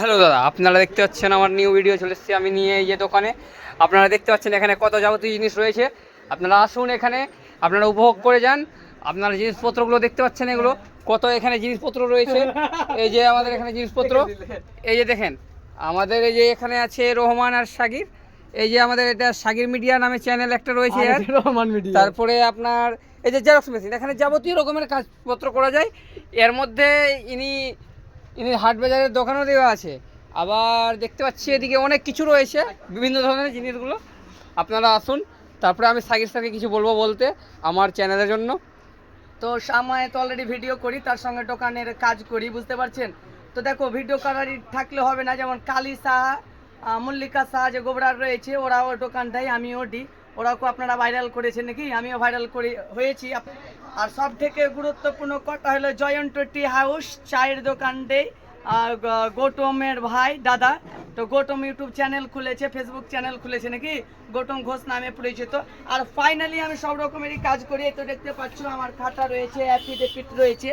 Hello দাদা, আপনারা দেখতে পাচ্ছেন আমার নিউ ভিডিও চলে এসেছি আমি নিয়ে এই যে দোকানে। আপনারা দেখতে পাচ্ছেন এখানে কত যাবতীয় জিনিস রয়েছে। আপনারা আসুন এখানে, আপনারা উপভোগ করে যান। আপনারা জিনিসপত্রগুলো দেখতে পাচ্ছেন, এগুলো কত এখানে জিনিসপত্র রয়েছে। এই যে আমাদের এখানে জিনিসপত্র, এই যে দেখেন আমাদের এই যে এখানে আছে রহমান আর সাগির। এই যে আমাদের এটা সাগির মিডিয়া নামে চ্যানেল একটা রয়েছে। রহমান মিডিয়া। তারপরে আপনার এই যে জেরক্স মেশিন, এখানে যাবতীয় রকমের কাজপত্র করা যায়। এর মধ্যে ইনি হাট বাজারের দোকানও দেওয়া আছে। আবার দেখতে পাচ্ছি এদিকে অনেক কিছু রয়েছে, বিভিন্ন ধরনের জিনিসগুলো। আপনারা আসুন, তারপরে আমি সাগির স্যারকে কিছু বলতে আমার চ্যানেলের জন্য। তো সময় তো অলরেডি ভিডিও করি, তার সঙ্গে দোকানের কাজ করি, বুঝতে পারছেন। তো দেখো, ভিডিও করারই থাকলে হবে না। যেমন কালী সাহা, মল্লিকা সাহা যে গোবরার রয়েছে, ওরাও দোকান দেয়, আমিও দিই। ওরাও আপনারা ভাইরাল করেছেন নাকি, আমিও ভাইরাল করে হয়েছি। আর সব থেকে গুরুত্বপূর্ণ কথা হলো জয়ন্ত টি হাউস চায়ের দোকান দেয় গৌতমের ভাই দাদা। তো গৌতম ইউটিউব চ্যানেল খুলেছে, ফেসবুক চ্যানেল খুলেছে নাকি, গৌতম ঘোষ নামে পরিচিত। আর ফাইনালি আমি সব রকমেরই কাজ করি। তো দেখতে পাচ্ছ আমার খাতা রয়েছে, অ্যাফিডেভিট রয়েছে।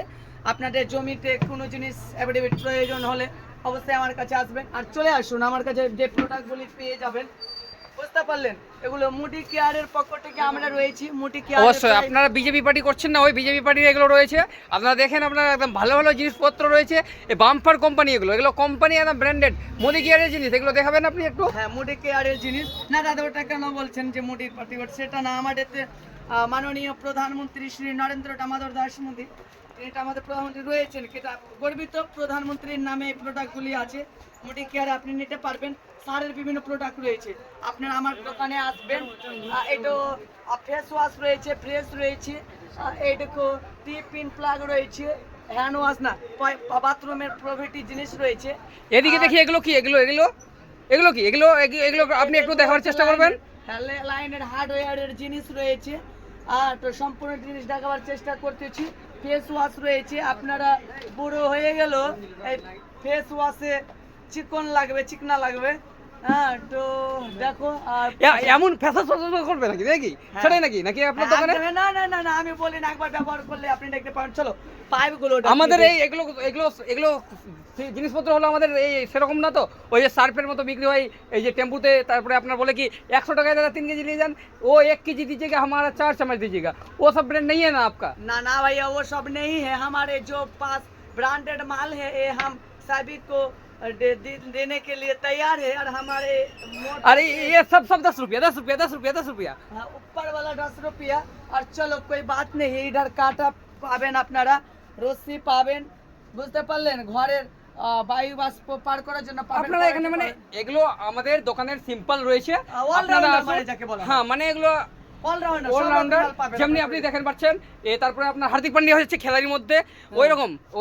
আপনাদের জমিতে কোনো জিনিস অ্যাফিডেভিট প্রয়োজন হলে অবশ্যই আমার কাছে আসবেন, আর চলে আসুন আমার কাছে, যে প্রোডাক্টগুলি পেয়ে যাবেন। বুঝতে পারলেন, এগুলো মুডি কেয়ারের পক্ষ থেকে আমরা রয়েছি। মুডি কেয়ার অবশ্যই আপনারা বিজেপি পার্টি করছেন না, ওই বিজেপি পার্টির এগুলো রয়েছে। আপনারা দেখেন, আপনারা একদম ভালো ভালো জিনিসপত্র রয়েছে। এই বাম্পার কোম্পানি, এগুলো কোম্পানি একদম ব্র্যান্ডেড মোদি কেয়ারের জিনিস। এগুলো দেখাবেন আপনি একটু। হ্যাঁ, মুডি কেয়ারের জিনিস না দাদা, ওটা কেন বলছেন যে মুডির পার্টি? সেটা না, আমাদের মাননীয় প্রধানমন্ত্রী শ্রী নরেন্দ্র দামোদর দাস মোদী, এটা আমাদের প্রধানমন্ত্রী রয়েছেন, এটা গর্বিত প্রধানমন্ত্রীর নামে এই প্রোডাক্টগুলি আছে। মুডি কেয়ারে আপনি নিতে পারবেন। সারের বিভিন্ন প্রোডাক্ট রয়েছে, আপনারা আমার দোকানে আসবেন। এটা ফেস ওয়াশ রয়েছে, ফ্রেশ রয়েছে। এইটুকু টিপিন প্লাগ রয়েছে, হ্যান্ড ওয়াশ না, বাথরুমের প্রভৃতি জিনিস রয়েছে। এদিকে দেখি এগুলো কি, এগুলো এগুলো এগুলো কি, এগুলো এগুলো আপনি একটু দেখার চেষ্টা করবেন। লাইনের হার্ডওয়্যারের জিনিস রয়েছে, আর তো সম্পূর্ণ জিনিস দেখাবার চেষ্টা করতেছি। ফেস ওয়াশ রয়েছে, আপনারা বুড়ো হয়ে গেল এই ফেস ওয়াশে চিকন লাগবে, চিকনা লাগবে। হ্যাঁ, তো দেখো। আর এমন ফ্যাশন করবে নাকি নাকি সেটাই নাকি নাকি আপনার দোকানে? না না না না, আমি বলি না, একবার ব্যবহার করলে আপনি দেখতে পারেন। চলো পাইপগুলো আমাদের এই এগুলো এগুলো এগুলো জিনিসপত্র হলো আমাদের এই সেরকম না তো, ওই যে সার্ফের মতো বিক্রি হয় এই যে টেম্পুতে। তারপরে আপনার বলে কি 100 টাকায় दादा 3 केजी ले जान, वो 1 केजी दीजिएगा, हमारा 4 चम्मच दीजिएगा। वो सब ब्रांड नहीं है ना आपका? ना ना भैया, वो सब नहीं है। हमारे जो पास ब्रांडेड माल है, ये हम सभी को देने के लिए तैयार है। और हमारे अरे ये सब 10 रुपया 10 रुपया 10 रुपया 10 रुपया। ऊपर वाला 10 रुपया। और चलो कोई बात नहीं, इधर काटा पाবেন আপনারা, রশ্মি পাবেন, বুঝতে পারলেন, ঘরের বায়ু বাষ্প পার করার জন্য পাবেন। আপনারা এখানে মানে এগুলো আমাদের দোকানের সিম্পল রয়েছে। হ্যাঁ, মানে এগুলো অলরাউন্ডার, যেমনি আপনি দেখেন পাচ্ছেন। তারপরে আপনার হার্দিক পান্ডিয়া হচ্ছে খেলারির মধ্যে,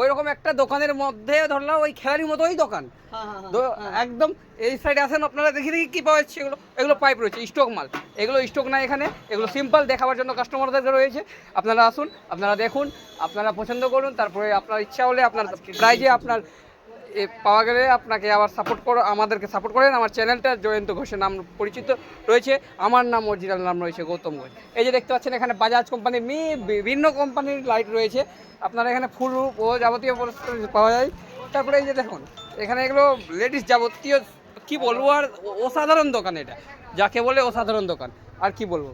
ওই রকম একটা দোকানের মধ্যে ধরলাম, ওই খেলারির মতোই দোকান একদম। এই সাইডে আসেন, আপনারা দেখি দেখি কি পাওয়া যাচ্ছে। এগুলো পাইপ রয়েছে, স্টক মাল। এগুলো স্টক না এখানে, এগুলো সিম্পল দেখাবার জন্য কাস্টমারদের রয়েছে। আপনারা আসুন, আপনারা দেখুন, আপনারা পছন্দ করুন। তারপরে আপনার ইচ্ছা হলে আপনার প্রাইজে আপনার পাওয়া গেলে আপনাকে আবার আমাদেরকে সাপোর্ট করেন। আমার চ্যানেলটা জয়ন্ত ঘোষের নাম পরিচিত রয়েছে, আমার নাম অরিজিনাল নাম রয়েছে গৌতম ঘোষ। এই যে দেখতে পাচ্ছেন এখানে বাজাজ কোম্পানির বিভিন্ন কোম্পানির লাইট রয়েছে। আপনারা এখানে ফুল ও যাবতীয় পাওয়া যায়। তারপরে এই যে দেখুন এখানে এগুলো লেডিস যাবতীয়, কি বলবো আর, অসাধারণ দোকান এটা, যাকে বলে অসাধারণ দোকান। আর কি বলবো।